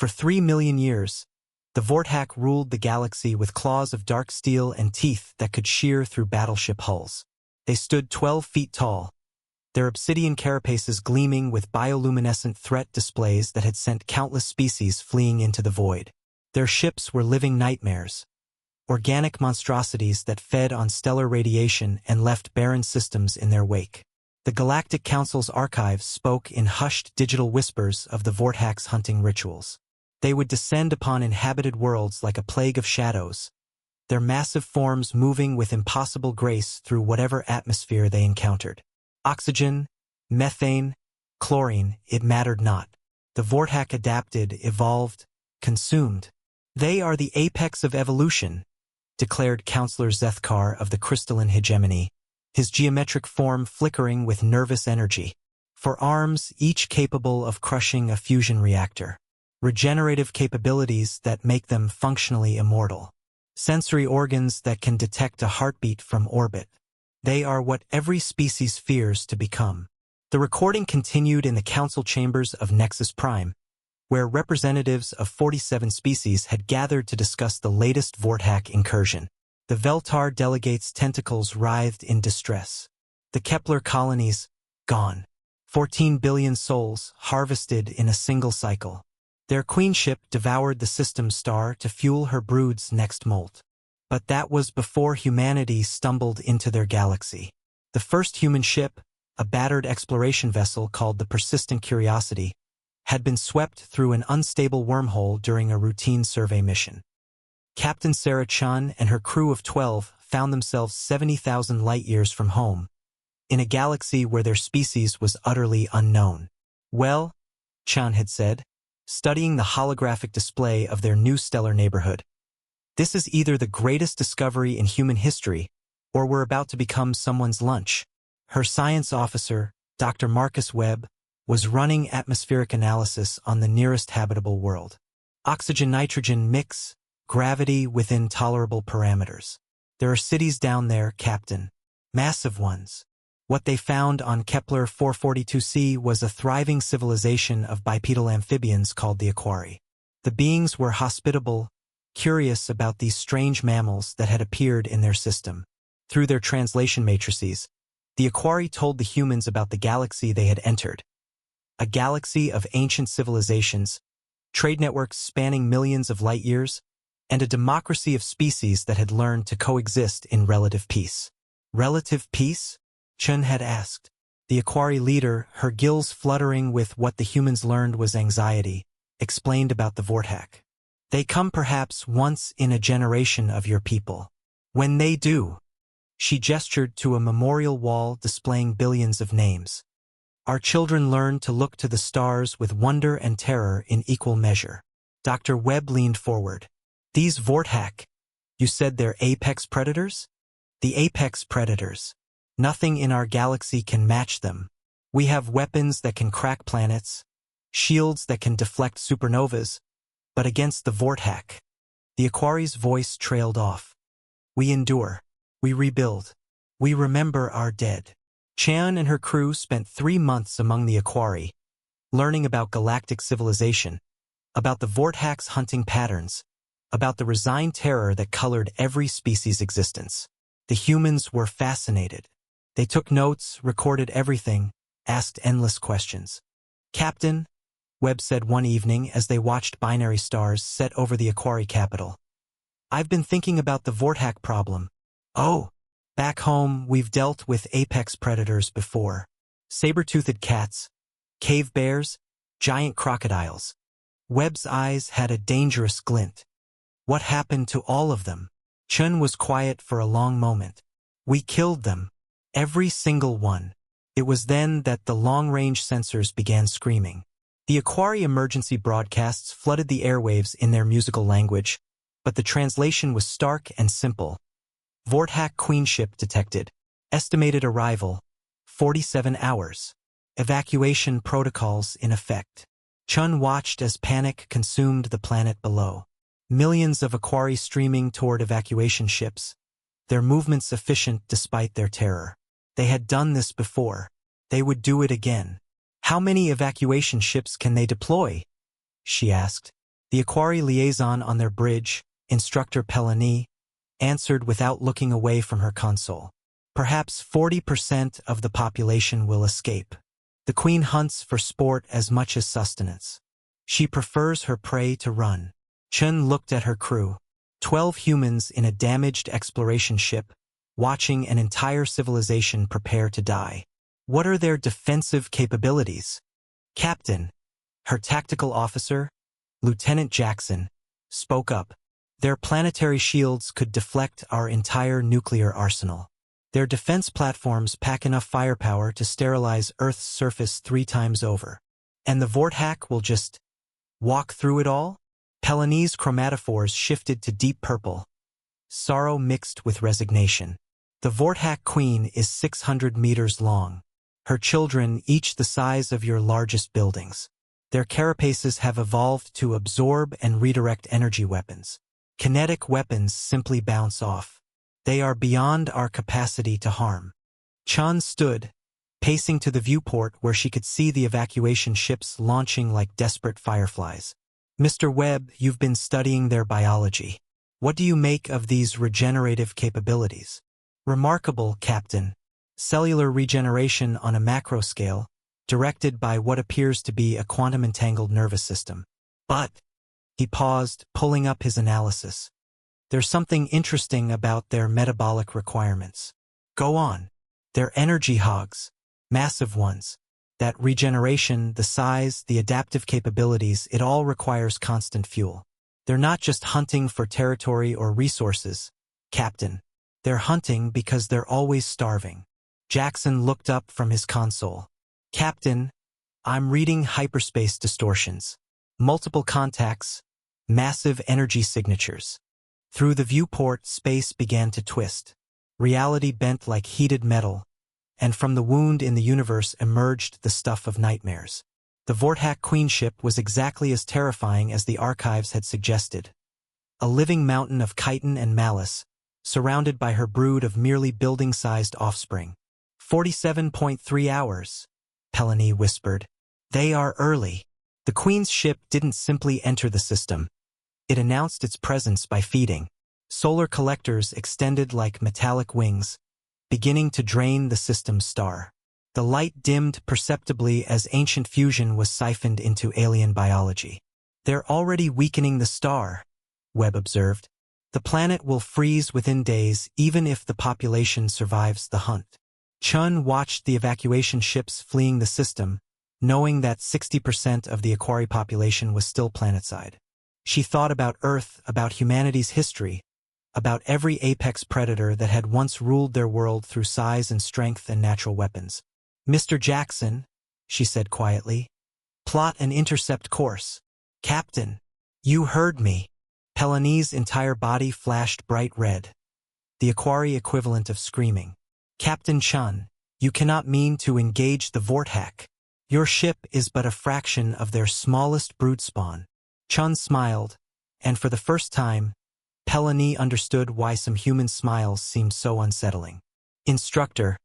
For 3 million years, the Vorthak ruled the galaxy with claws of dark steel and teeth that could shear through battleship hulls. They stood 12 feet tall, their obsidian carapaces gleaming with bioluminescent threat displays that had sent countless species fleeing into the void. Their ships were living nightmares, organic monstrosities that fed on stellar radiation and left barren systems in their wake. The Galactic Council's archives spoke in hushed digital whispers of the Vorthak's hunting rituals. They would descend upon inhabited worlds like a plague of shadows, their massive forms moving with impossible grace through whatever atmosphere they encountered. Oxygen, methane, chlorine, it mattered not. The Vorthak adapted, evolved, consumed. They are the apex of evolution, declared Counselor Zethkar of the crystalline hegemony, his geometric form flickering with nervous energy. For arms, each capable of crushing a fusion reactor. Regenerative capabilities that make them functionally immortal. Sensory organs that can detect a heartbeat from orbit. They are what every species fears to become. The recording continued in the council chambers of Nexus Prime, where representatives of 47 species had gathered to discuss the latest Vorthak incursion. The Veltar delegates' tentacles writhed in distress. The Kepler colonies, gone. 14 billion souls harvested in a single cycle. Their queenship devoured the system star to fuel her brood's next molt. But that was before humanity stumbled into their galaxy. The first human ship, a battered exploration vessel called the Persistent Curiosity, had been swept through an unstable wormhole during a routine survey mission. Captain Sarah Chen and her crew of 12 found themselves 70,000 light-years from home, in a galaxy where their species was utterly unknown. Well, Chen had said, studying the holographic display of their new stellar neighborhood, this is either the greatest discovery in human history, or we're about to become someone's lunch. Her science officer, Dr. Marcus Webb, was running atmospheric analysis on the nearest habitable world. Oxygen-nitrogen mix, gravity within tolerable parameters. There are cities down there, Captain. Massive ones. What they found on Kepler 442c was a thriving civilization of bipedal amphibians called the Aquari. The beings were hospitable, curious about these strange mammals that had appeared in their system. Through their translation matrices, the Aquari told the humans about the galaxy they had entered. A galaxy of ancient civilizations, trade networks spanning millions of light years, and a democracy of species that had learned to coexist in relative peace. Relative peace? Chen had asked. The Aquari leader, her gills fluttering with what the humans learned was anxiety, explained about the Vorthak. They come perhaps once in a generation of your people. When they do, she gestured to a memorial wall displaying billions of names. Our children learn to look to the stars with wonder and terror in equal measure. Dr. Webb leaned forward. These Vorthak, you said they're apex predators? The apex predators. Nothing in our galaxy can match them. We have weapons that can crack planets, shields that can deflect supernovas, but against the Vorthak, the Aquari's voice trailed off. We endure. We rebuild. We remember our dead. Chan and her crew spent 3 months among the Aquari, learning about galactic civilization, about the Vorthak's hunting patterns, about the resigned terror that colored every species' existence. The humans were fascinated. They took notes, recorded everything, asked endless questions. Captain, Webb said one evening as they watched binary stars set over the Aquari capital, I've been thinking about the Vorthak problem. Oh, back home we've dealt with apex predators before. Saber-toothed cats, cave bears, giant crocodiles. Webb's eyes had a dangerous glint. What happened to all of them? Chun was quiet for a long moment. We killed them. Every single one. It was then that the long-range sensors began screaming. The Aquari emergency broadcasts flooded the airwaves in their musical language, but the translation was stark and simple. Vorthak queenship detected. Estimated arrival, 47 hours. Evacuation protocols in effect. Chun watched as panic consumed the planet below. Millions of Aquari streaming toward evacuation ships, their movements efficient despite their terror. They had done this before. They would do it again. How many evacuation ships can they deploy? She asked. The Aquari liaison on their bridge, Instructor Pelani, answered without looking away from her console. Perhaps 40% of the population will escape. The queen hunts for sport as much as sustenance. She prefers her prey to run. Chen looked at her crew. 12 humans in a damaged exploration ship, watching an entire civilization prepare to die. What are their defensive capabilities? Captain, her tactical officer, Lieutenant Jackson, spoke up. Their planetary shields could deflect our entire nuclear arsenal. Their defense platforms pack enough firepower to sterilize Earth's surface 3 times over. And the Vorthak will just walk through it all? Pelani's chromatophores shifted to deep purple, sorrow mixed with resignation. The Vorthak queen is 600 meters long. Her children each the size of your largest buildings. Their carapaces have evolved to absorb and redirect energy weapons. Kinetic weapons simply bounce off. They are beyond our capacity to harm. Chan stood, pacing to the viewport where she could see the evacuation ships launching like desperate fireflies. Mr. Webb, you've been studying their biology. What do you make of these regenerative capabilities? Remarkable, Captain. Cellular regeneration on a macro scale, directed by what appears to be a quantum-entangled nervous system. But, he paused, pulling up his analysis. There's something interesting about their metabolic requirements. Go on. They're energy hogs. Massive ones. That regeneration, the size, the adaptive capabilities, it all requires constant fuel. They're not just hunting for territory or resources, Captain. They're hunting because they're always starving. Jackson looked up from his console. Captain, I'm reading hyperspace distortions. Multiple contacts, massive energy signatures. Through the viewport, space began to twist. Reality bent like heated metal, and from the wound in the universe emerged the stuff of nightmares. The Vorthak queenship was exactly as terrifying as the archives had suggested. A living mountain of chitin and malice, surrounded by her brood of merely building-sized offspring. 47.3 hours, Pelani whispered. They are early. The Queen's ship didn't simply enter the system. It announced its presence by feeding. Solar collectors extended like metallic wings, beginning to drain the system's star. The light dimmed perceptibly as ancient fusion was siphoned into alien biology. They're already weakening the star, Webb observed. The planet will freeze within days even if the population survives the hunt. Chun watched the evacuation ships fleeing the system, knowing that 60% of the Aquari population was still planetside. She thought about Earth, about humanity's history, about every apex predator that had once ruled their world through size and strength and natural weapons. Mr. Jackson, she said quietly, plot an intercept course. Captain, you heard me. Pelani's entire body flashed bright red, the Aquari equivalent of screaming. Captain Chun, you cannot mean to engage the Vorthak. Your ship is but a fraction of their smallest brood spawn. Chun smiled, and for the first time, Pelani understood why some human smiles seemed so unsettling. Instructor,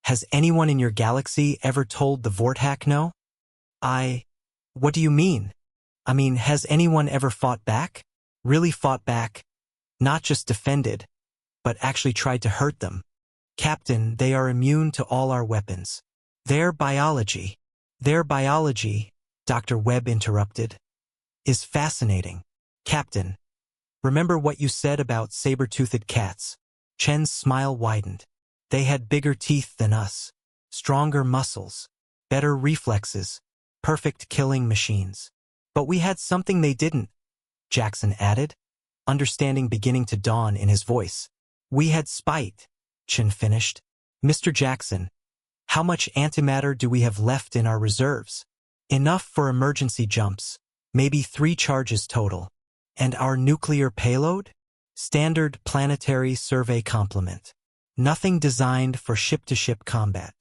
has anyone in your galaxy ever told the Vorthak no? What do you mean? I mean, has anyone ever fought back? Really fought back? Not just defended, but actually tried to hurt them. Captain, they are immune to all our weapons. Their biology, Dr. Webb interrupted, is fascinating. Captain, remember what you said about saber-toothed cats? Chen's smile widened. They had bigger teeth than us, stronger muscles, better reflexes, perfect killing machines. But we had something they didn't, Jackson added, understanding beginning to dawn in his voice. We had spite, Chen finished. Mr. Jackson, how much antimatter do we have left in our reserves? Enough for emergency jumps, maybe 3 charges total. And our nuclear payload? Standard planetary survey complement. Nothing designed for ship-to-ship combat.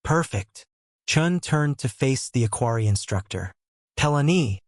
Perfect. Chun turned to face the Aquari instructor. Pelani,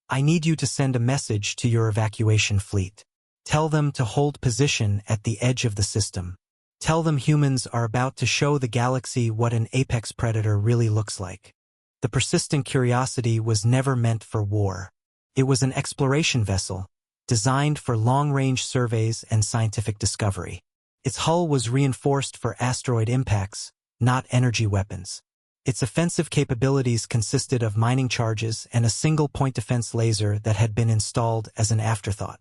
I need you to send a message to your evacuation fleet. Tell them to hold position at the edge of the system. Tell them humans are about to show the galaxy what an apex predator really looks like. The persistent curiosity was never meant for war. It was an exploration vessel, designed for long-range surveys and scientific discovery. Its hull was reinforced for asteroid impacts, not energy weapons. Its offensive capabilities consisted of mining charges and a single-point defense laser that had been installed as an afterthought.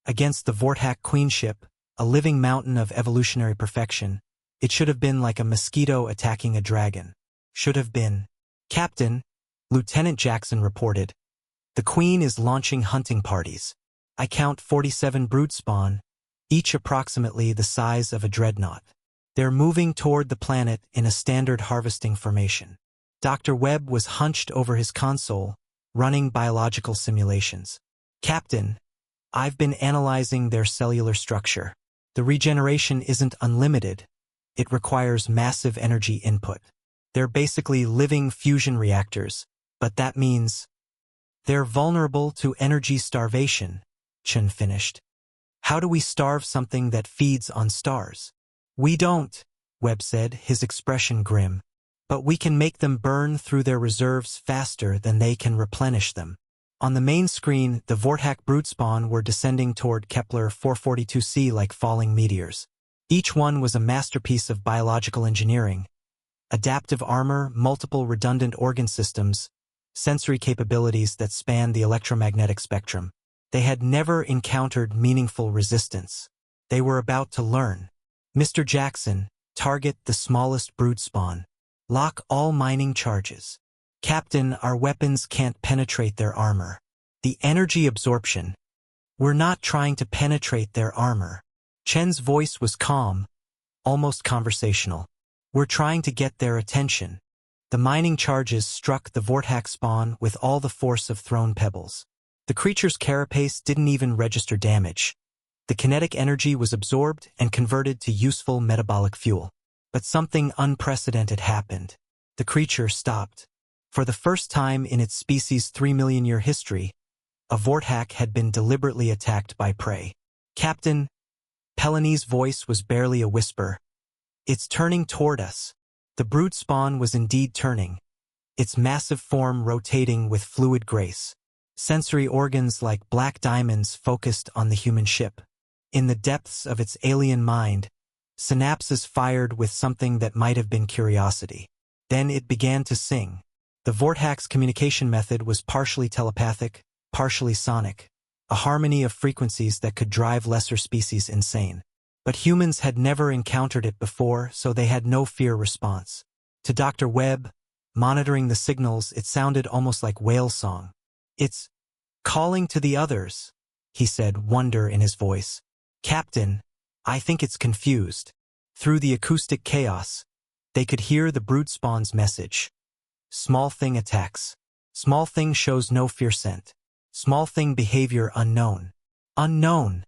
Against the Vorthak Queen ship, a living mountain of evolutionary perfection, it should have been like a mosquito attacking a dragon. Should have been. Captain, Lieutenant Jackson reported, the Queen is launching hunting parties. I count 47 brood spawn, each approximately the size of a dreadnought. They're moving toward the planet in a standard harvesting formation. Dr. Webb was hunched over his console, running biological simulations. Captain, I've been analyzing their cellular structure. The regeneration isn't unlimited. It requires massive energy input. They're basically living fusion reactors, but that means they're vulnerable to energy starvation, Chen finished. How do we starve something that feeds on stars? We don't, Webb said, his expression grim. But we can make them burn through their reserves faster than they can replenish them. On the main screen, the Vorthak broodspawn were descending toward Kepler 442c like falling meteors. Each one was a masterpiece of biological engineering. Adaptive armor, multiple redundant organ systems, sensory capabilities that spanned the electromagnetic spectrum. They had never encountered meaningful resistance. They were about to learn. Mr. Jackson, target the smallest brood spawn. Lock all mining charges. Captain, our weapons can't penetrate their armor. The energy absorption. We're not trying to penetrate their armor. Chen's voice was calm, almost conversational. We're trying to get their attention. The mining charges struck the Vorthak spawn with all the force of thrown pebbles. The creature's carapace didn't even register damage. The kinetic energy was absorbed and converted to useful metabolic fuel. But something unprecedented happened. The creature stopped. For the first time in its species' 3-million-year history, a Vorthak had been deliberately attacked by prey. Captain, Pelani's voice was barely a whisper. It's turning toward us. The brood spawn was indeed turning, its massive form rotating with fluid grace. Sensory organs like black diamonds focused on the human ship. In the depths of its alien mind, synapses fired with something that might have been curiosity. Then it began to sing. The Vorthak's communication method was partially telepathic, partially sonic, a harmony of frequencies that could drive lesser species insane. But humans had never encountered it before, so they had no fear response. To Dr. Webb, monitoring the signals, it sounded almost like whale song. It's calling to the others, he said, wonder in his voice. Captain, I think it's confused. Through the acoustic chaos, they could hear the brood spawn's message. Small thing attacks. Small thing shows no fear scent. Small thing behavior unknown. Unknown,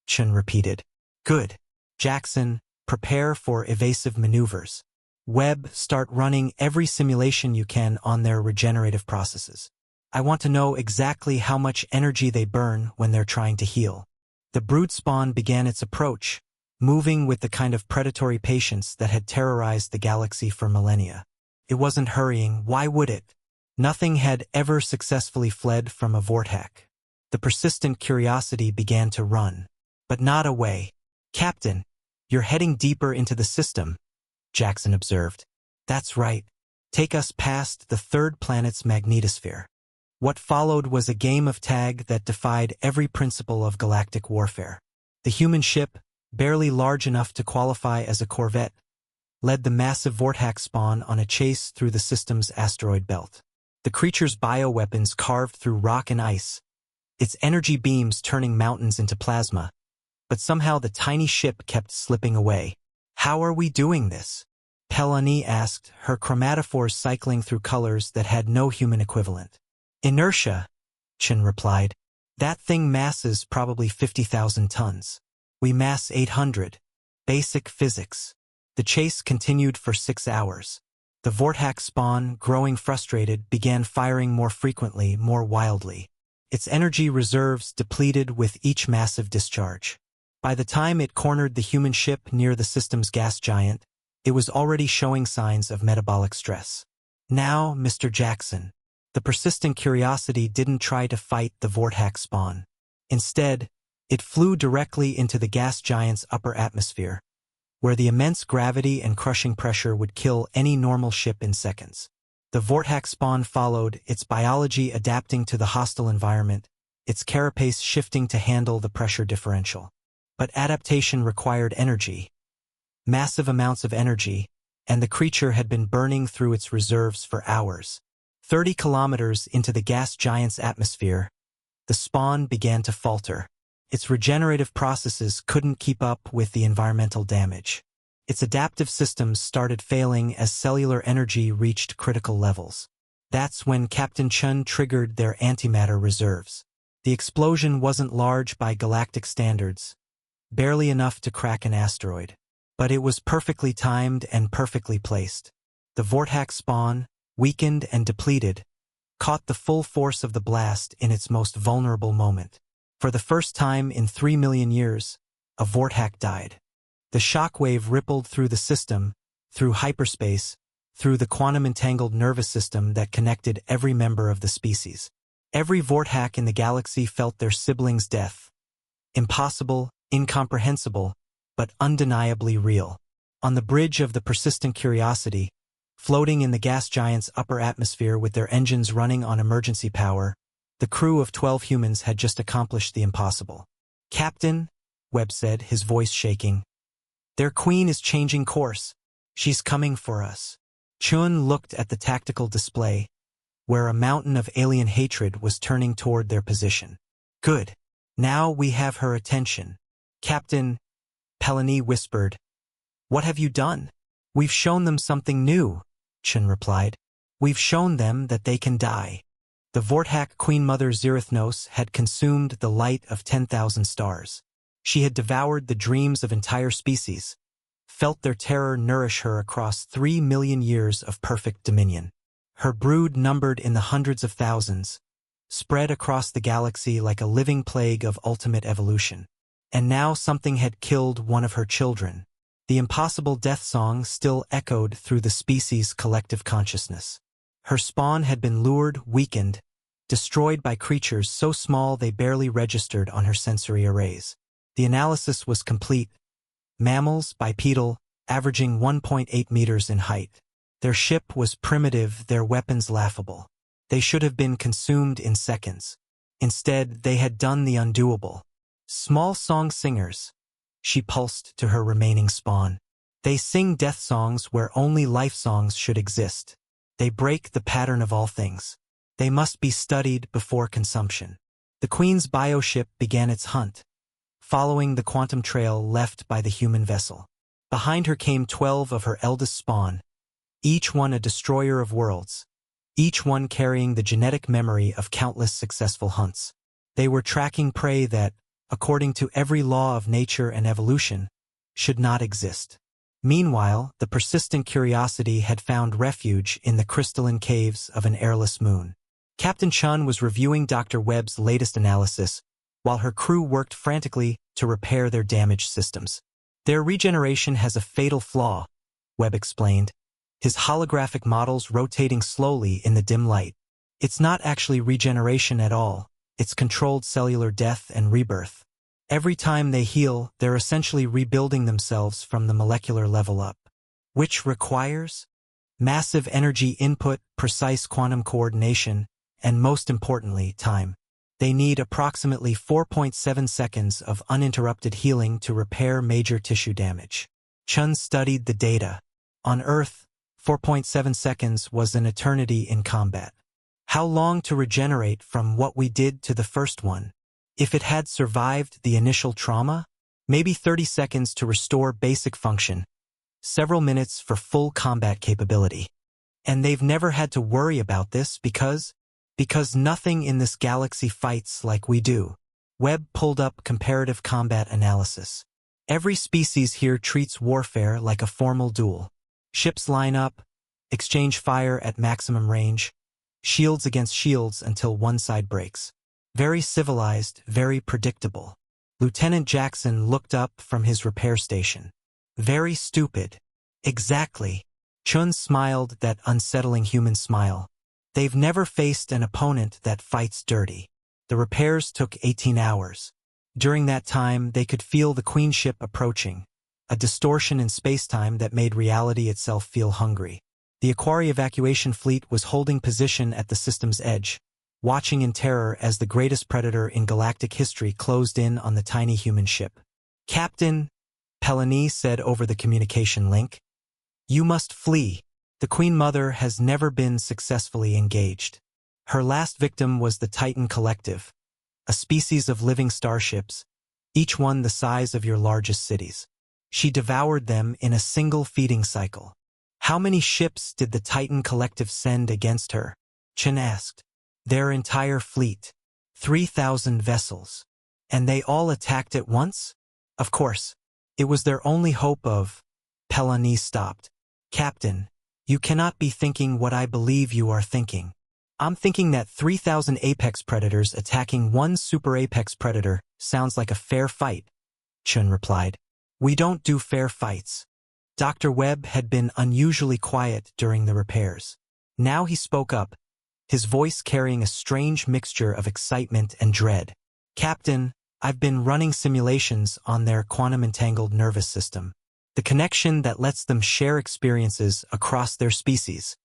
Chen repeated. Good. Jackson, prepare for evasive maneuvers. Webb, start running every simulation you can on their regenerative processes. I want to know exactly how much energy they burn when they're trying to heal. The brood spawn began its approach, moving with the kind of predatory patience that had terrorized the galaxy for millennia. It wasn't hurrying. Why would it? Nothing had ever successfully fled from a Vorthak. The persistent curiosity began to run, but not away. Captain, you're heading deeper into the system, Jackson observed. That's right. Take us past the third planet's magnetosphere. What followed was a game of tag that defied every principle of galactic warfare. The human ship, barely large enough to qualify as a corvette, led the massive Vorthak spawn on a chase through the system's asteroid belt. The creature's bioweapons carved through rock and ice, its energy beams turning mountains into plasma. But somehow the tiny ship kept slipping away. How are we doing this? Pelani asked, her chromatophores cycling through colors that had no human equivalent. Inertia, Chen replied. That thing masses probably 50,000 tons. We mass 800. Basic physics. The chase continued for 6 hours. The Vorthak spawn, growing frustrated, began firing more frequently, more wildly. Its energy reserves depleted with each massive discharge. By the time it cornered the human ship near the system's gas giant, it was already showing signs of metabolic stress. Now, Mr. Jackson, The persistent curiosity didn't try to fight the Vorthak spawn. Instead, it flew directly into the gas giant's upper atmosphere, where the immense gravity and crushing pressure would kill any normal ship in seconds. The Vorthak spawn followed, its biology adapting to the hostile environment, its carapace shifting to handle the pressure differential. But adaptation required energy, massive amounts of energy, and the creature had been burning through its reserves for hours. 30 kilometers into the gas giant's atmosphere, the spawn began to falter. Its regenerative processes couldn't keep up with the environmental damage. Its adaptive systems started failing as cellular energy reached critical levels. That's when Captain Chen triggered their antimatter reserves. The explosion wasn't large by galactic standards, barely enough to crack an asteroid. But it was perfectly timed and perfectly placed. The Vorthak spawn, weakened and depleted, caught the full force of the blast in its most vulnerable moment. For the first time in 3 million years, a Vorthak died. The shockwave rippled through the system, through hyperspace, through the quantum-entangled nervous system that connected every member of the species. Every Vorthak in the galaxy felt their sibling's death. Impossible, incomprehensible, but undeniably real. On the bridge of the persistent curiosity, floating in the gas giant's upper atmosphere with their engines running on emergency power, the crew of 12 humans had just accomplished the impossible. "Captain," Webb said, his voice shaking, "their queen is changing course. She's coming for us." Chun looked at the tactical display, where a mountain of alien hatred was turning toward their position. "Good. Now we have her attention." "Captain," Pelani whispered, "what have you done?" "We've shown them something new," Chen replied. "We've shown them that they can die." The Vorthak Queen Mother Zerithnos had consumed the light of 10,000 stars. She had devoured the dreams of entire species, felt their terror nourish her across 3 million years of perfect dominion. Her brood numbered in the hundreds of thousands, spread across the galaxy like a living plague of ultimate evolution. And now something had killed one of her children. The impossible death song still echoed through the species' collective consciousness. Her spawn had been lured, weakened, destroyed by creatures so small they barely registered on her sensory arrays. The analysis was complete. Mammals, bipedal, averaging 1.8 meters in height. Their ship was primitive, their weapons laughable. They should have been consumed in seconds. Instead, they had done the undoable. "Small song singers," she pulsed to her remaining spawn. "They sing death songs where only life songs should exist. They break the pattern of all things. They must be studied before consumption." The Queen's bioship began its hunt, following the quantum trail left by the human vessel. Behind her came 12 of her eldest spawn, each one a destroyer of worlds, each one carrying the genetic memory of countless successful hunts. They were tracking prey that, according to every law of nature and evolution, should not exist. Meanwhile, the persistent curiosity had found refuge in the crystalline caves of an airless moon. Captain Chen was reviewing Dr. Webb's latest analysis, while her crew worked frantically to repair their damaged systems. "Their regeneration has a fatal flaw," Webb explained, his holographic models rotating slowly in the dim light. "It's not actually regeneration at all. It's controlled cellular death and rebirth. Every time they heal, they're essentially rebuilding themselves from the molecular level up, which requires massive energy input, precise quantum coordination, and most importantly, time. They need approximately 4.7 seconds of uninterrupted healing to repair major tissue damage." Chun studied the data. On Earth, 4.7 seconds was an eternity in combat. How long to regenerate from what we did to the first one? If it had survived the initial trauma, maybe 30 seconds to restore basic function, several minutes for full combat capability. And they've never had to worry about this because nothing in this galaxy fights like we do. Webb pulled up comparative combat analysis. Every species here treats warfare like a formal duel. Ships line up, exchange fire at maximum range, shields against shields until one side breaks. Very civilized, very predictable. Lieutenant Jackson looked up from his repair station. "Very stupid." "Exactly." Chun smiled that unsettling human smile. They've never faced an opponent that fights dirty. The repairs took 18 hours. During that time, they could feel the Queen ship approaching, a distortion in spacetime that made reality itself feel hungry. The Aquari evacuation fleet was holding position at the system's edge, watching in terror as the greatest predator in galactic history closed in on the tiny human ship. "Captain," Pelani said over the communication link, "you must flee. The Queen Mother has never been successfully engaged. Her last victim was the Titan Collective, a species of living starships, each one the size of your largest cities. She devoured them in a single feeding cycle." "How many ships did the Titan Collective send against her?" Chen asked. "Their entire fleet. 3,000 vessels. And they all attacked at once? Of course. It was their only hope of—" Pelani stopped. "Captain, you cannot be thinking what I believe you are thinking. I'm thinking that 3,000 apex predators attacking one super apex predator sounds like a fair fight," Chen replied. "We don't do fair fights." Dr. Webb had been unusually quiet during the repairs. Now he spoke up, his voice carrying a strange mixture of excitement and dread. "Captain, I've been running simulations on their quantum-entangled nervous system, the connection that lets them share experiences across their species.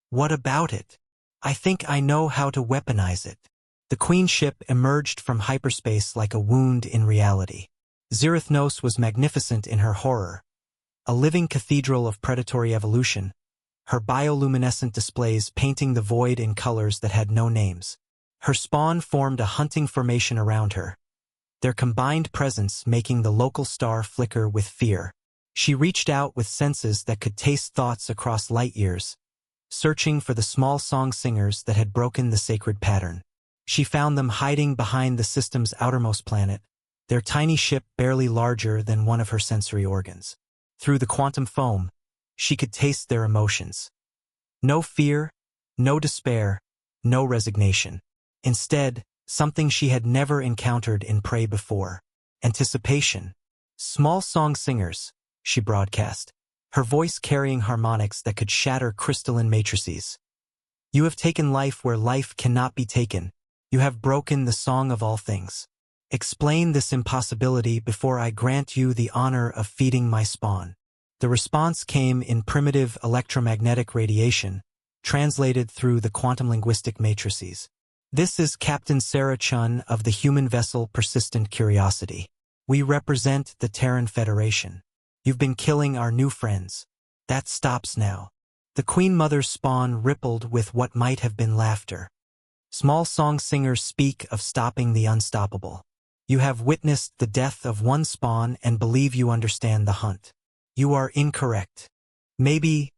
What about it? I think I know how to weaponize it." The Queen ship emerged from hyperspace like a wound in reality. Zerethnos was magnificent in her horror, a living cathedral of predatory evolution, her bioluminescent displays painting the void in colors that had no names. Her spawn formed a hunting formation around her, their combined presence making the local star flicker with fear. She reached out with senses that could taste thoughts across light years, searching for the small song singers that had broken the sacred pattern. She found them hiding behind the system's outermost planet, their tiny ship barely larger than one of her sensory organs. Through the quantum foam, she could taste their emotions. No fear, no despair, no resignation. Instead, something she had never encountered in prey before: anticipation. "Small song singers," she broadcast, her voice carrying harmonics that could shatter crystalline matrices. "You have taken life where life cannot be taken. You have broken the song of all things. Explain this impossibility before I grant you the honor of feeding my spawn." The response came in primitive electromagnetic radiation, translated through the quantum linguistic matrices. "This is Captain Sarah Chen of the human vessel Persistent Curiosity. We represent the Terran Federation. You've been killing our new friends. That stops now." The Queen Mother's spawn rippled with what might have been laughter. "Small song singers speak of stopping the unstoppable. You have witnessed the death of one spawn and believe you understand the hunt. You are incorrect." "Maybe,"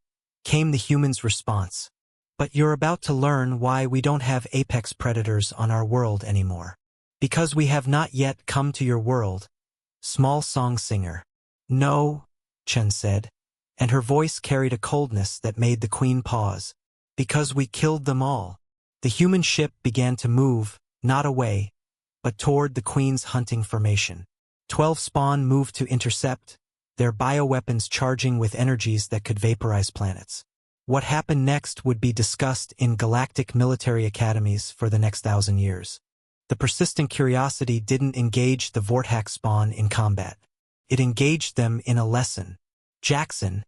came the human's response, "but you're about to learn why we don't have apex predators on our world anymore. Because we have not yet come to your world, small song singer." "No," Chen said, and her voice carried a coldness that made the Queen pause. "Because we killed them all." The human ship began to move, not away, but toward the Queen's hunting formation. 12 spawn moved to intercept, their bioweapons charging with energies that could vaporize planets. What happened next would be discussed in galactic military academies for the next 1,000 years. The Persistent Curiosity didn't engage the Vorthak spawn in combat. It engaged them in a lesson. "Jackson,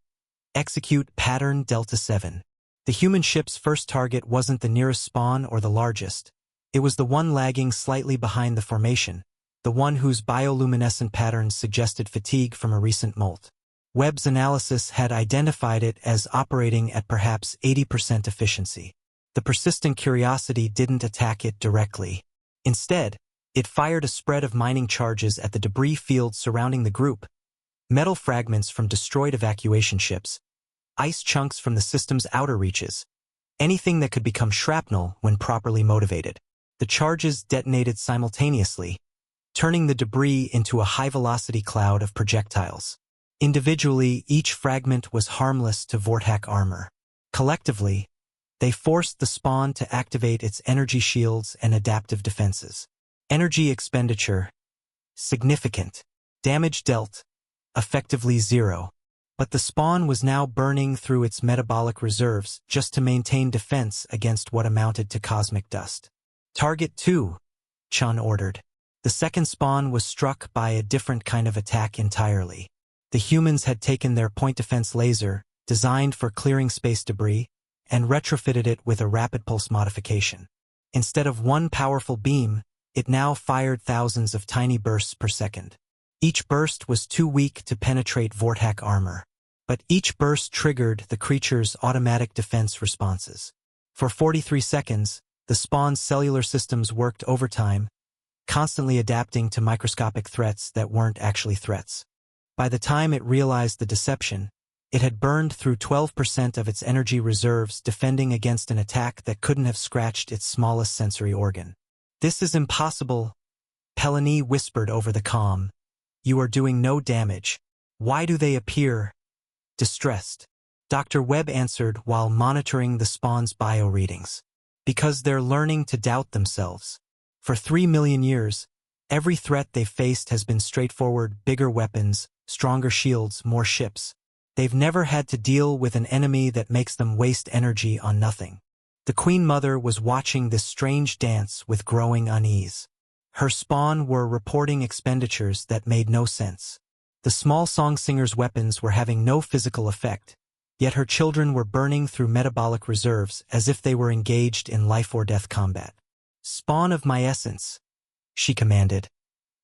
execute pattern Delta 7. The human ship's first target wasn't the nearest spawn or the largest. It was the one lagging slightly behind the formation, the one whose bioluminescent patterns suggested fatigue from a recent molt. Webb's analysis had identified it as operating at perhaps 80% efficiency. The Persistent Curiosity didn't attack it directly. Instead, it fired a spread of mining charges at the debris field surrounding the group, metal fragments from destroyed evacuation ships, ice chunks from the system's outer reaches, anything that could become shrapnel when properly motivated. The charges detonated simultaneously, turning the debris into a high-velocity cloud of projectiles. Individually, each fragment was harmless to Vorthak armor. Collectively, they forced the spawn to activate its energy shields and adaptive defenses. Energy expenditure: significant. Damage dealt: effectively 0. But the spawn was now burning through its metabolic reserves just to maintain defense against what amounted to cosmic dust. Target 2, Chen ordered. The second spawn was struck by a different kind of attack entirely. The humans had taken their point defense laser, designed for clearing space debris, and retrofitted it with a rapid pulse modification. Instead of one powerful beam, it now fired thousands of tiny bursts per second. Each burst was too weak to penetrate Vorthak armor, but each burst triggered the creature's automatic defense responses. For 43 seconds, the spawn's cellular systems worked overtime, constantly adapting to microscopic threats that weren't actually threats. By the time it realized the deception, it had burned through 12% of its energy reserves defending against an attack that couldn't have scratched its smallest sensory organ. "This is impossible," Pelani whispered over the comm. "You are doing no damage. Why do they appear distressed?" Dr. Webb answered while monitoring the spawn's bio readings. "Because they're learning to doubt themselves. For 3 million years, every threat they've faced has been straightforward: bigger weapons, stronger shields, more ships. They've never had to deal with an enemy that makes them waste energy on nothing." The Queen Mother was watching this strange dance with growing unease. Her spawn were reporting expenditures that made no sense. The small song singer's weapons were having no physical effect, yet her children were burning through metabolic reserves as if they were engaged in life-or-death combat. "Spawn of my essence," she commanded.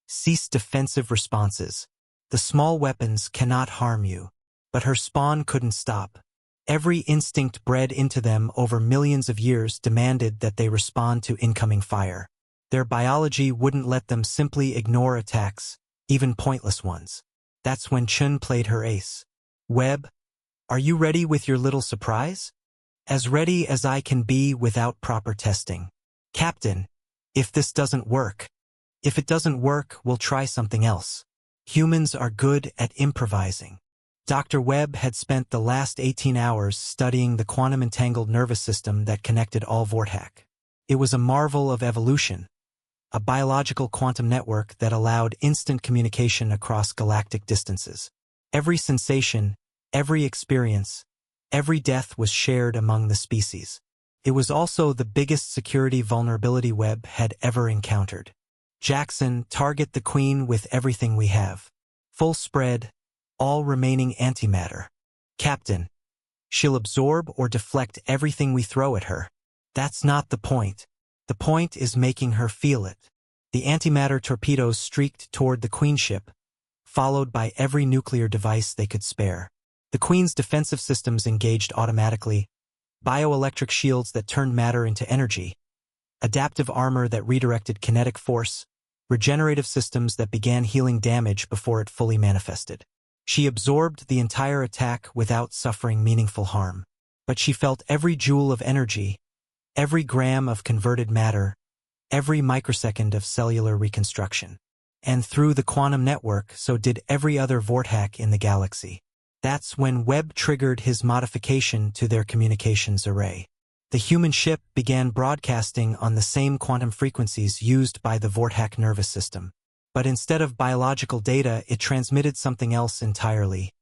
"Cease defensive responses. The small weapons cannot harm you." But her spawn couldn't stop. Every instinct bred into them over millions of years demanded that they respond to incoming fire. Their biology wouldn't let them simply ignore attacks, even pointless ones. That's when Chen played her ace. "Webb, are you ready with your little surprise?" "As ready as I can be without proper testing." "Captain, if this doesn't work." "If it doesn't work, we'll try something else. Humans are good at improvising." Dr. Webb had spent the last 18 hours studying the quantum-entangled nervous system that connected all Vorthak. It was a marvel of evolution, a biological quantum network that allowed instant communication across galactic distances. Every sensation, every experience, every death was shared among the species. It was also the biggest security vulnerability Webb had ever encountered. "Jackson, target the Queen with everything we have. Full spread, all remaining antimatter." "Captain, she'll absorb or deflect everything we throw at her." "That's not the point. The point is making her feel it." The antimatter torpedoes streaked toward the Queen ship, followed by every nuclear device they could spare. The Queen's defensive systems engaged automatically: bioelectric shields that turned matter into energy, adaptive armor that redirected kinetic force, regenerative systems that began healing damage before it fully manifested. She absorbed the entire attack without suffering meaningful harm. But she felt every joule of energy, every gram of converted matter, every microsecond of cellular reconstruction. And through the quantum network, so did every other Vorthak in the galaxy. That's when Webb triggered his modification to their communications array. The human ship began broadcasting on the same quantum frequencies used by the Vorthak nervous system. But instead of biological data, it transmitted something else entirely: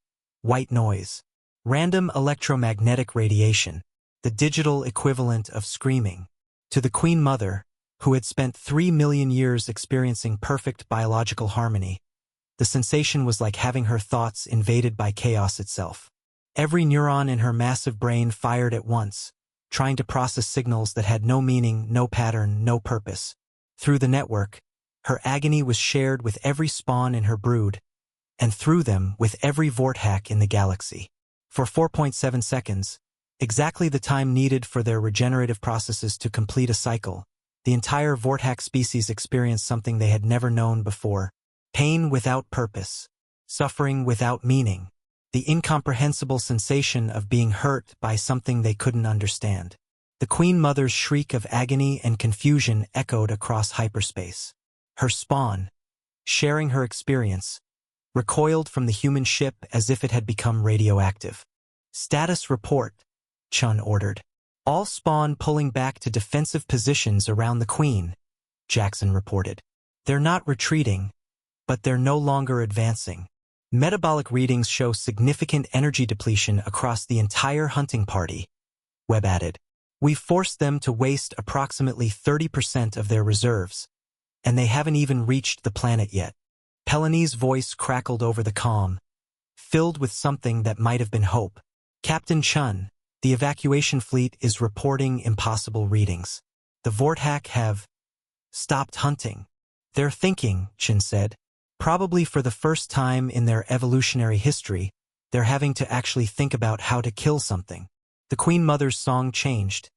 white noise. Random electromagnetic radiation, the digital equivalent of screaming. To the Queen Mother, who had spent 3 million years experiencing perfect biological harmony, the sensation was like having her thoughts invaded by chaos itself. Every neuron in her massive brain fired at once, trying to process signals that had no meaning, no pattern, no purpose. Through the network, her agony was shared with every spawn in her brood, and through them with every Vorthak in the galaxy. For 4.7 seconds, exactly the time needed for their regenerative processes to complete a cycle, the entire Vorthak species experienced something they had never known before: pain without purpose, suffering without meaning, the incomprehensible sensation of being hurt by something they couldn't understand. The Queen Mother's shriek of agony and confusion echoed across hyperspace. Her spawn, sharing her experience, recoiled from the human ship as if it had become radioactive. "Status report," Chen ordered. "All spawn pulling back to defensive positions around the Queen," Jackson reported. "They're not retreating, but they're no longer advancing." Metabolic readings show significant energy depletion across the entire hunting party, Webb added. We've forced them to waste approximately 30% of their reserves, and they haven't even reached the planet yet. Pelani's voice crackled over the calm, filled with something that might have been hope. Captain Chen, the evacuation fleet is reporting impossible readings. The Vorthak have stopped hunting. They're thinking, Chen said. Probably for the first time in their evolutionary history, they're having to actually think about how to kill something. The Queen Mother's song changed,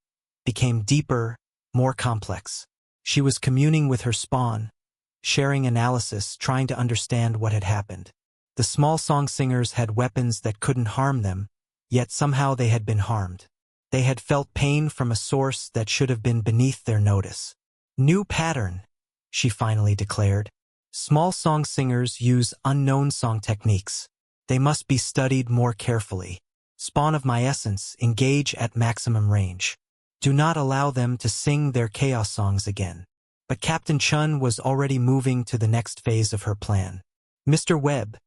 became deeper, more complex. She was communing with her spawn, sharing analysis, trying to understand what had happened. The small song singers had weapons that couldn't harm them, yet somehow they had been harmed. They had felt pain from a source that should have been beneath their notice. New pattern, she finally declared. Small song singers use unknown song techniques. They must be studied more carefully. Spawn of my essence, engage at maximum range. Do not allow them to sing their chaos songs again. But Captain Chen was already moving to the next phase of her plan. Mr. Webb,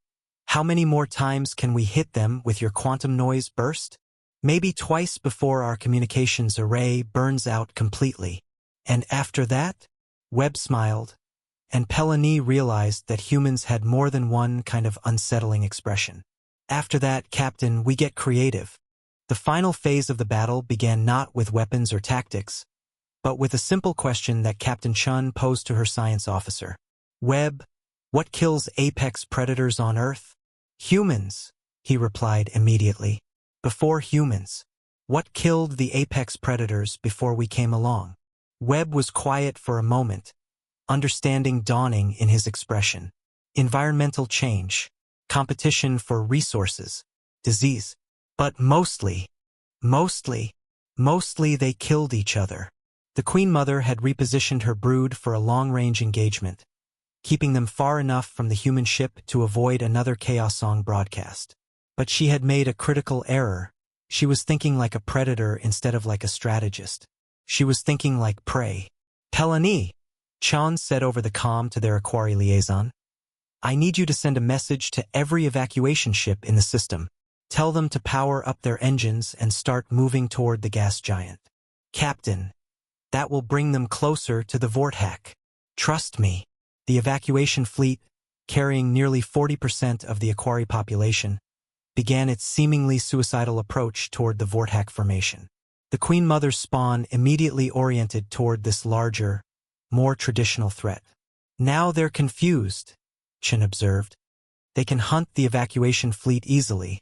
how many more times can we hit them with your quantum noise burst? Maybe twice before our communications array burns out completely. And after that? Webb smiled, and Pelani realized that humans had more than one kind of unsettling expression. After that, Captain, we get creative. The final phase of the battle began not with weapons or tactics, but with a simple question that Captain Chen posed to her science officer. Webb, what kills apex predators on Earth? Humans, he replied immediately. Before humans. What killed the apex predators before we came along? Webb was quiet for a moment, understanding dawning in his expression. Environmental change, competition for resources, disease. But mostly they killed each other. The Queen Mother had repositioned her brood for a long-range engagement, keeping them far enough from the human ship to avoid another Chaos Song broadcast. But she had made a critical error. She was thinking like a predator instead of like a strategist. She was thinking like prey. Pelani, Chan said over the comm to their Aquari liaison. I need you to send a message to every evacuation ship in the system. Tell them to power up their engines and start moving toward the gas giant. Captain, that will bring them closer to the Vorthak. Trust me. The evacuation fleet, carrying nearly 40% of the Aquari population, began its seemingly suicidal approach toward the Vorthak formation. The Queen Mother's spawn immediately oriented toward this larger, more traditional threat. Now they're confused, Chen observed. They can hunt the evacuation fleet easily,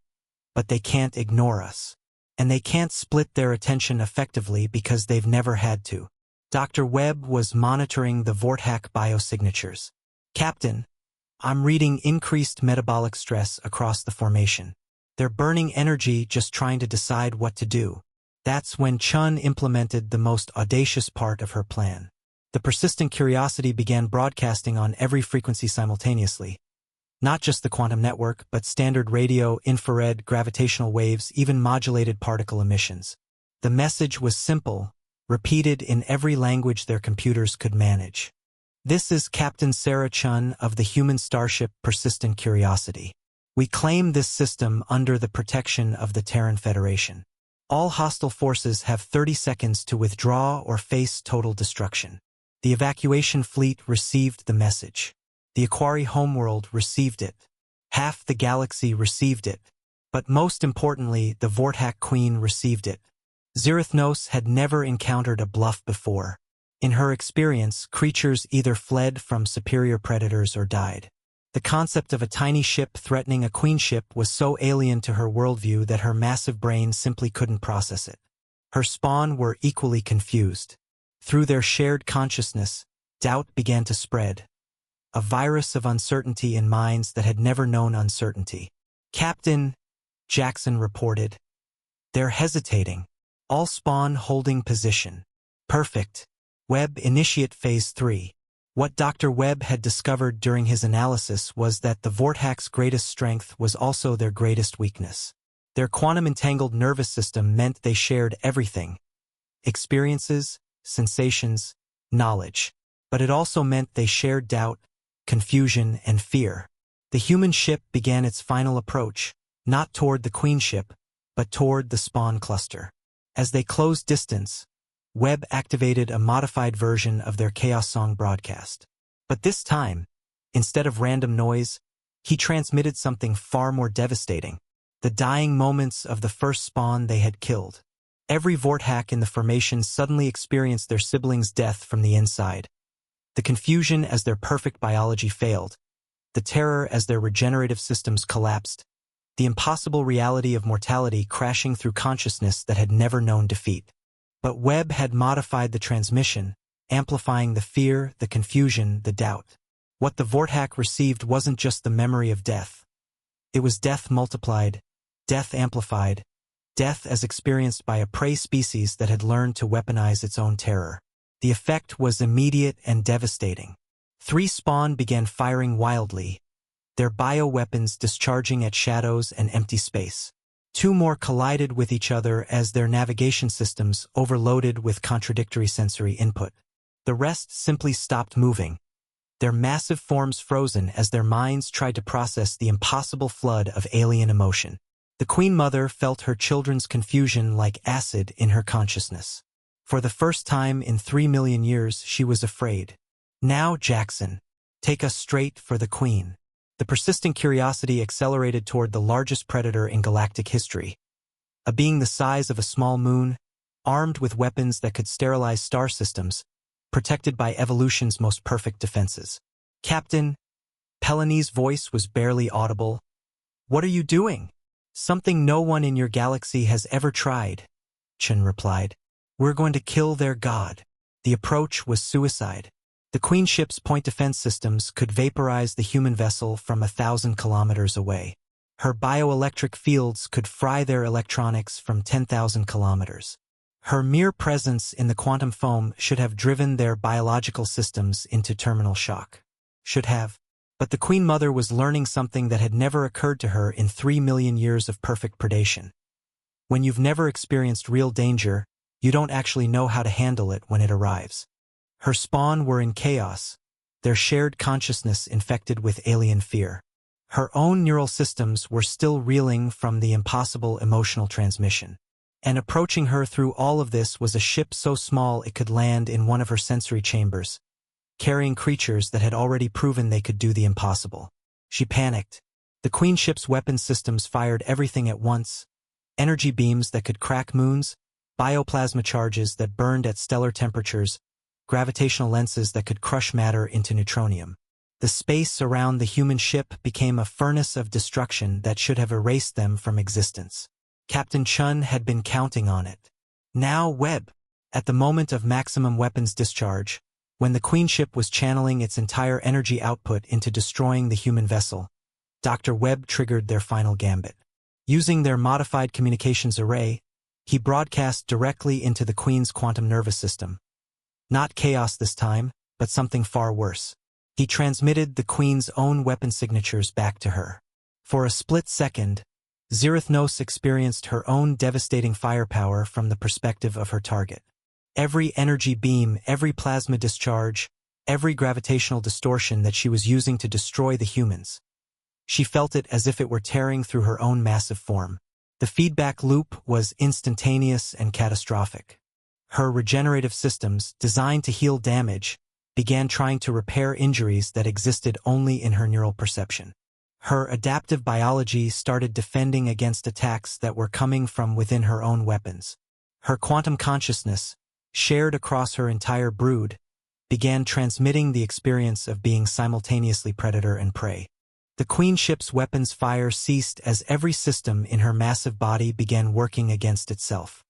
but they can't ignore us. And they can't split their attention effectively because they've never had to. Dr. Webb was monitoring the Vorthak biosignatures. Captain, I'm reading increased metabolic stress across the formation. They're burning energy just trying to decide what to do. That's when Chun implemented the most audacious part of her plan. The persistent curiosity began broadcasting on every frequency simultaneously. Not just the quantum network, but standard radio, infrared, gravitational waves, even modulated particle emissions. The message was simple, repeated in every language their computers could manage. This is Captain Sarah Chen of the human starship Persistent Curiosity. We claim this system under the protection of the Terran Federation. All hostile forces have 30 seconds to withdraw or face total destruction. The evacuation fleet received the message. The Aquari homeworld received it. Half the galaxy received it. But most importantly, the Vorthak Queen received it. Zerithnos had never encountered a bluff before. In her experience, creatures either fled from superior predators or died. The concept of a tiny ship threatening a queenship was so alien to her worldview that her massive brain simply couldn't process it. Her spawn were equally confused. Through their shared consciousness, doubt began to spread. A virus of uncertainty in minds that had never known uncertainty. Captain, Jackson reported. They're hesitating. All spawn holding position. Perfect. Webb, initiate Phase 3. What Dr. Webb had discovered during his analysis was that the Vorthak's greatest strength was also their greatest weakness. Their quantum-entangled nervous system meant they shared everything. Experiences, sensations, knowledge. But it also meant they shared doubt, confusion, and fear. The human ship began its final approach, not toward the Queen ship, but toward the spawn cluster. As they closed distance, Webb activated a modified version of their Chaos Song broadcast. But this time, instead of random noise, he transmitted something far more devastating: the dying moments of the first spawn they had killed. Every Vorthak in the formation suddenly experienced their siblings' death from the inside. The confusion as their perfect biology failed, the terror as their regenerative systems collapsed, the impossible reality of mortality crashing through consciousness that had never known defeat. But Webb had modified the transmission, amplifying the fear, the confusion, the doubt. What the Vorthak received wasn't just the memory of death. It was death multiplied, death amplified, death as experienced by a prey species that had learned to weaponize its own terror. The effect was immediate and devastating. 3 spawn began firing wildly, their bioweapons discharging at shadows and empty space. 2 more collided with each other as their navigation systems overloaded with contradictory sensory input. The rest simply stopped moving, their massive forms frozen as their minds tried to process the impossible flood of alien emotion. The Queen Mother felt her children's confusion like acid in her consciousness. For the first time in 3 million years, she was afraid. Now, Jackson, take us straight for the Queen. The persistent curiosity accelerated toward the largest predator in galactic history. A being the size of a small moon, armed with weapons that could sterilize star systems, protected by evolution's most perfect defenses. Captain, Pelani's voice was barely audible. What are you doing? Something no one in your galaxy has ever tried, Chen replied. We're going to kill their god. The approach was suicide. The Queen ship's point defense systems could vaporize the human vessel from 1,000 kilometers away. Her bioelectric fields could fry their electronics from 10,000 kilometers. Her mere presence in the quantum foam should have driven their biological systems into terminal shock. Should have. But the Queen Mother was learning something that had never occurred to her in 3 million years of perfect predation. When you've never experienced real danger, you don't actually know how to handle it when it arrives. Her spawn were in chaos, their shared consciousness infected with alien fear. Her own neural systems were still reeling from the impossible emotional transmission. And approaching her through all of this was a ship so small it could land in one of her sensory chambers, carrying creatures that had already proven they could do the impossible. She panicked. The Queen ship's weapon systems fired everything at once: energy beams that could crack moons, bioplasma charges that burned at stellar temperatures, gravitational lenses that could crush matter into neutronium. The space around the human ship became a furnace of destruction that should have erased them from existence. Captain Chen had been counting on it. Now Webb, at the moment of maximum weapons discharge, when the Queen ship was channeling its entire energy output into destroying the human vessel, Dr. Webb triggered their final gambit. Using their modified communications array, he broadcast directly into the Queen's quantum nervous system. Not chaos this time, but something far worse. He transmitted the Queen's own weapon signatures back to her. For a split second, Zerithnos experienced her own devastating firepower from the perspective of her target. Every energy beam, every plasma discharge, every gravitational distortion that she was using to destroy the humans. She felt it as if it were tearing through her own massive form. The feedback loop was instantaneous and catastrophic. Her regenerative systems, designed to heal damage, began trying to repair injuries that existed only in her neural perception. Her adaptive biology started defending against attacks that were coming from within her own weapons. Her quantum consciousness, shared across her entire brood, began transmitting the experience of being simultaneously predator and prey. The Queen ship's weapons fire ceased as every system in her massive body began working against itself.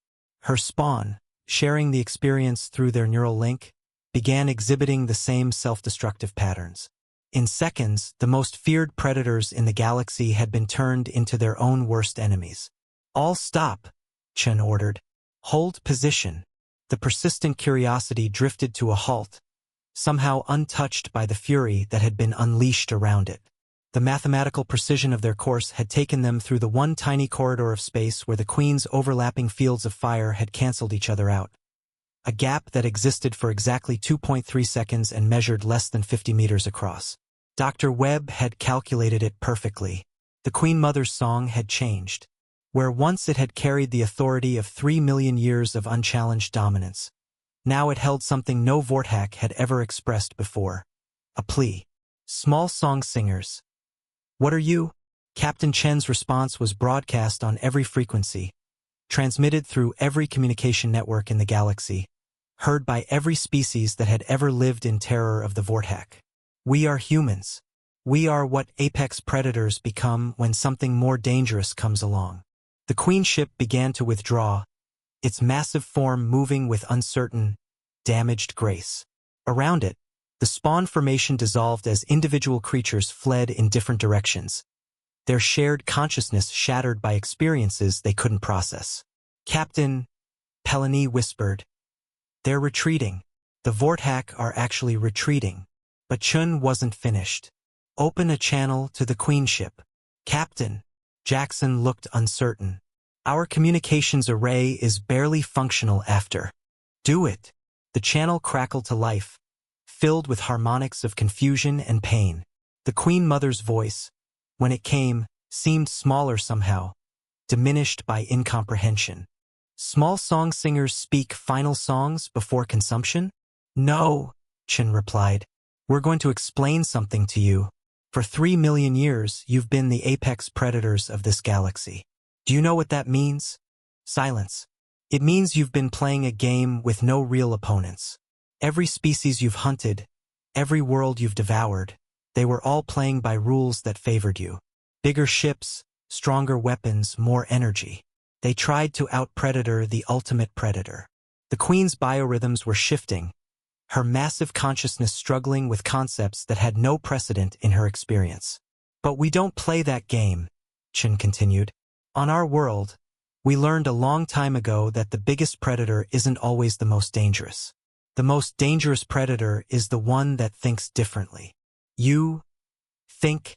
Her spawn, sharing the experience through their neural link, began exhibiting the same self-destructive patterns. In seconds, the most feared predators in the galaxy had been turned into their own worst enemies. All stop, Chen ordered. Hold position. The persistent curiosity drifted to a halt, somehow untouched by the fury that had been unleashed around it. The mathematical precision of their course had taken them through the one tiny corridor of space where the Queen's overlapping fields of fire had canceled each other out. A gap that existed for exactly 2.3 seconds and measured less than 50 meters across. Dr. Webb had calculated it perfectly. The Queen Mother's song had changed. Where once it had carried the authority of 3 million years of unchallenged dominance, now it held something no Vorthak had ever expressed before. A plea. Small song singers. What are you? Captain Chen's response was broadcast on every frequency, transmitted through every communication network in the galaxy, heard by every species that had ever lived in terror of the Vorthak. We are humans. We are what apex predators become when something more dangerous comes along. The Queen ship began to withdraw, its massive form moving with uncertain, damaged grace. Around it, the spawn formation dissolved as individual creatures fled in different directions, their shared consciousness shattered by experiences they couldn't process. Captain Pelani whispered, "They're retreating. The Vorthak are actually retreating." But Chun wasn't finished. "Open a channel to the Queen ship." "Captain." Jackson looked uncertain. "Our communications array is barely functional after." "Do it." The channel crackled to life, filled with harmonics of confusion and pain. The Queen Mother's voice, when it came, seemed smaller somehow, diminished by incomprehension. "Small song singers speak final songs before consumption?" "No," Chen replied. "We're going to explain something to you. For 3 million years, you've been the apex predators of this galaxy. Do you know what that means?" Silence. "It means you've been playing a game with no real opponents. Every species you've hunted, every world you've devoured, they were all playing by rules that favored you. Bigger ships, stronger weapons, more energy. They tried to out-predator the ultimate predator." The Queen's biorhythms were shifting, her massive consciousness struggling with concepts that had no precedent in her experience. "But we don't play that game," Chen continued. "On our world, we learned a long time ago that the biggest predator isn't always the most dangerous. The most dangerous predator is the one that thinks differently." "You think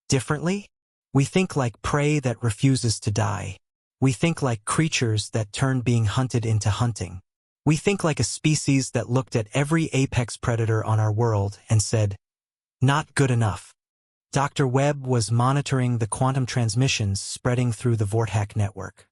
differently?" "We think like prey that refuses to die. We think like creatures that turn being hunted into hunting. We think like a species that looked at every apex predator on our world and said, 'Not good enough.'" Dr. Webb was monitoring the quantum transmissions spreading through the Vorthak network.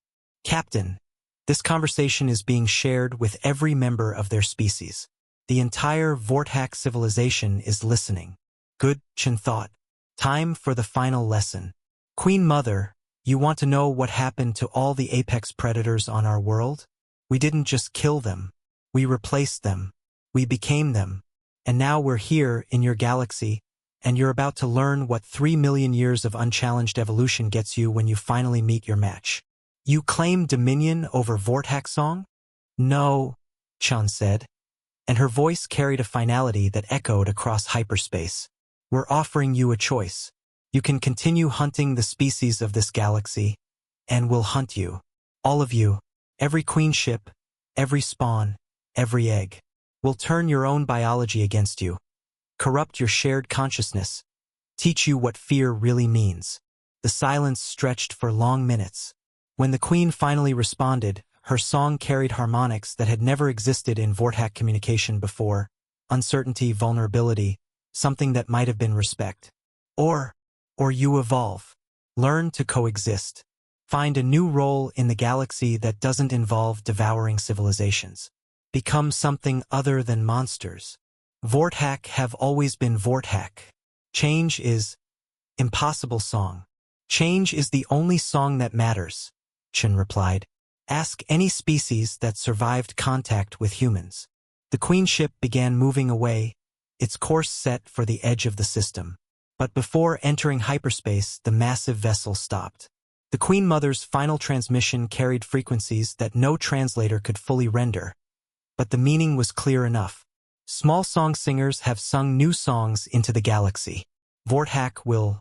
"Captain, this conversation is being shared with every member of their species. The entire Vorthak civilization is listening." "Good," Chen thought. "Time for the final lesson. Queen Mother, you want to know what happened to all the apex predators on our world? We didn't just kill them. We replaced them. We became them. And now we're here in your galaxy, and you're about to learn what 3 million years of unchallenged evolution gets you when you finally meet your match." "You claim dominion over Vorthak song?" "No," Chun said, and her voice carried a finality that echoed across hyperspace. "We're offering you a choice. You can continue hunting the species of this galaxy, and we'll hunt you. All of you. Every queen ship, every spawn, every egg. We'll turn your own biology against you, corrupt your shared consciousness, teach you what fear really means." The silence stretched for long minutes. When the Queen finally responded, her song carried harmonics that had never existed in Vorthak communication before: uncertainty, vulnerability, something that might have been respect. Or you evolve. Learn to coexist. Find a new role in the galaxy that doesn't involve devouring civilizations. Become something other than monsters. Vorthak have always been Vorthak. Change is impossible song. Change is the only song that matters, Chen replied. Ask any species that survived contact with humans. The Queen ship began moving away, its course set for the edge of the system. But before entering hyperspace, the massive vessel stopped. The Queen Mother's final transmission carried frequencies that no translator could fully render. But the meaning was clear enough. Small song singers have sung new songs into the galaxy. Vorthak will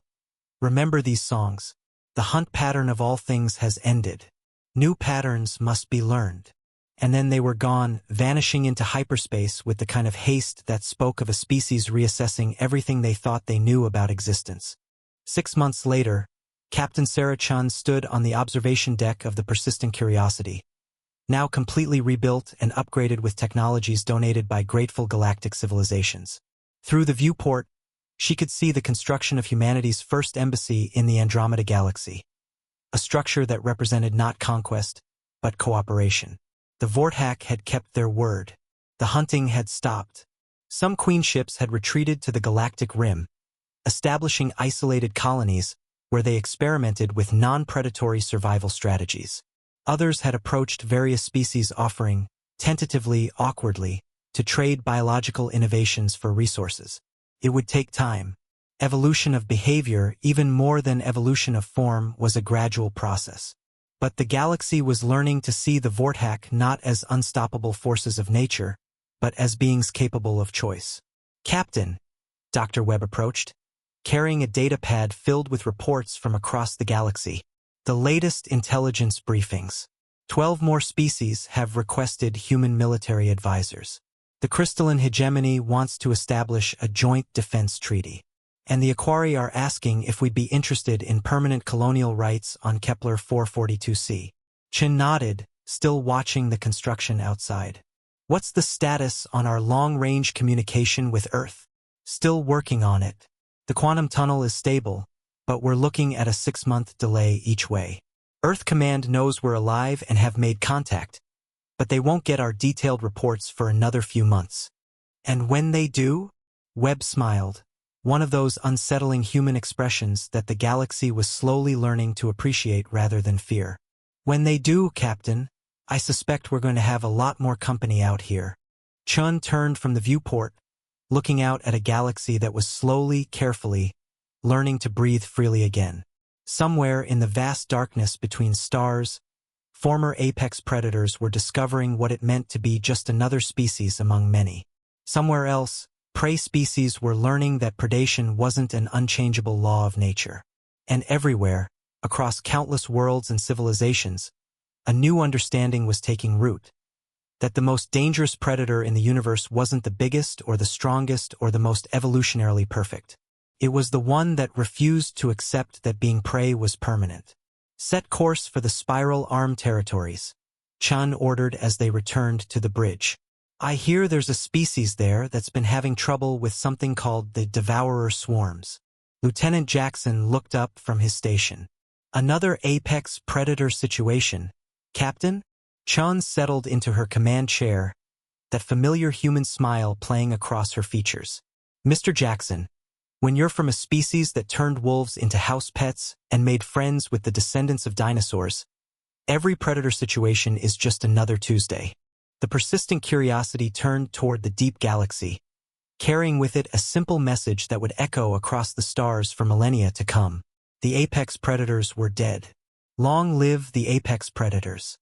remember these songs. The hunt pattern of all things has ended. New patterns must be learned. And then they were gone, vanishing into hyperspace with the kind of haste that spoke of a species reassessing everything they thought they knew about existence. 6 months later, Captain Sarah Chen stood on the observation deck of the Persistent Curiosity, now completely rebuilt and upgraded with technologies donated by grateful galactic civilizations. Through the viewport, She could see the construction of humanity's first embassy in the Andromeda Galaxy, a structure that represented not conquest, but cooperation. The Vorthak had kept their word. The hunting had stopped. Some queen ships had retreated to the galactic rim, establishing isolated colonies where they experimented with non-predatory survival strategies. Others had approached various species offering, tentatively, awkwardly, to trade biological innovations for resources. It would take time. Evolution of behavior, even more than evolution of form, was a gradual process. But the galaxy was learning to see the Vorthak not as unstoppable forces of nature, but as beings capable of choice. "Captain," Dr. Webb approached, carrying a data pad filled with reports from across the galaxy. "The latest intelligence briefings. 12 more species have requested human military advisors. The crystalline hegemony wants to establish a joint defense treaty. And the Aquari are asking if we'd be interested in permanent colonial rights on Kepler 442c. Chen nodded, still watching the construction outside. "What's the status on our long-range communication with Earth?" "Still working on it. The quantum tunnel is stable, but we're looking at a 6-month delay each way. Earth Command knows we're alive and have made contact, but they won't get our detailed reports for another few months." "And when they do?" Webb smiled, one of those unsettling human expressions that the galaxy was slowly learning to appreciate rather than fear. "When they do, Captain, I suspect we're going to have a lot more company out here." Chun turned from the viewport, looking out at a galaxy that was slowly, carefully, learning to breathe freely again. Somewhere in the vast darkness between stars, former apex predators were discovering what it meant to be just another species among many. Somewhere else, prey species were learning that predation wasn't an unchangeable law of nature. And everywhere, across countless worlds and civilizations, a new understanding was taking root. That the most dangerous predator in the universe wasn't the biggest or the strongest or the most evolutionarily perfect. It was the one that refused to accept that being prey was permanent. "Set course for the spiral arm territories," Chun ordered as they returned to the bridge. "I hear there's a species there that's been having trouble with something called the devourer swarms." Lieutenant Jackson looked up from his station. "Another apex predator situation, Captain?" Chun settled into her command chair, that familiar human smile playing across her features. "Mr. Jackson, when you're from a species that turned wolves into house pets and made friends with the descendants of dinosaurs, every predator situation is just another Tuesday." The persistent curiosity turned toward the deep galaxy, carrying with it a simple message that would echo across the stars for millennia to come. The apex predators were dead. Long live the apex predators.